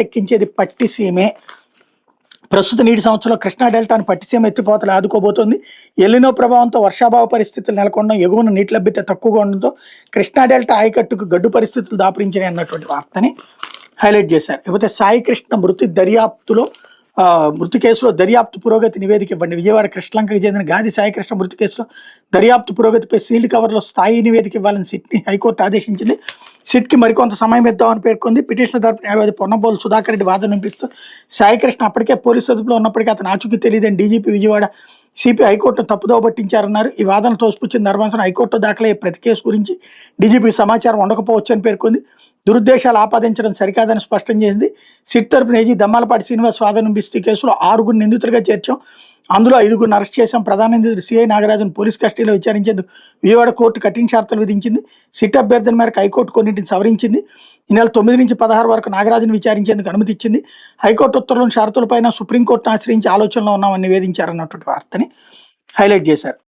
ఎక్కించేది పట్టిసీమే. ప్రస్తుత నీటి సంవత్సరంలో కృష్ణా డెల్టాను పట్టిసీమ ఎత్తిపోతలు ఆదుకోబోతోంది. ఎల్లినో ప్రభావంతో వర్షాభావ పరిస్థితులు నెలకొనడం, ఎగువన నీటి లభ్యత తక్కువగా ఉండడంతో కృష్ణా డెల్టా ఆయకట్టుకు గడ్డు పరిస్థితులు దాపురించినాయి అన్నటువంటి వార్తని హైలైట్ చేశారు. ఇకపోతే సాయి కృష్ణ మృతి కేసులో దర్యాప్తు పురోగతి నివేదిక ఇవ్వండి. విజయవాడ కృష్ణలంకకి చెందిన గాది సాయికృష్ణ మృతి కేసులో దర్యాప్తు పురోగతిపై సీల్డ్ కవర్లో స్థాయి నివేదిక ఇవ్వాలని సిట్ని హైకోర్టు ఆదేశించింది. సిట్కి మరికొంత సమయం ఇద్దామని పేర్కొంది. పిటిషనర్ తరపు న్యాయవాది పొన్నబోలు సుధాకర్ రెడ్డి వాదన వినిపిస్తూ సాయికృష్ణ అప్పటికే పోలీసు అదుపులో ఉన్నప్పటికీ అతను ఆచూకీ తెలియదని డీజీపీ విజయవాడ సిపి హైకోర్టును తప్పుదోవ పట్టించారన్నారు. ఈ వాదన తోసిపుచ్చిన ధర్మాసనం హైకోర్టులో దాఖలయ్యే ప్రతి కేసు గురించి డీజీపీ సమాచారం ఉండకపోవచ్చు అని పేర్కొంది. దురుద్దేశాలు ఆపాదించడం సరికాదని స్పష్టం చేసింది. సిట్ తరపున ఏజీ దమ్మాలపాటి శ్రీనివాస్ వాదన వినిపిస్తూ ఈ కేసులో 6 నిందితులుగా చేర్చాం. అందులో 5 అరెస్ట్ చేశాం. ప్రధాన నిందితుడు సిఐ నాగరాజన్ పోలీస్ కస్టడీలో విచారించేందుకు విజయవాడ కోర్టు కఠిన షరతులు విధించింది. సిట్ అభ్యర్థన మేరకు హైకోర్టు కొన్నింటిని సవరించింది. ఈ నెల 9 నుంచి 16 వరకు నాగరాజన్ విచారించేందుకు అనుమతి ఇచ్చింది. హైకోర్టు ఉత్తర్వులను షరతులపైన సుప్రీంకోర్టును ఆశ్రయించి ఆలోచనలో ఉన్నామని నివేదించారన్నటువంటి వార్తని హైలైట్ చేశారు.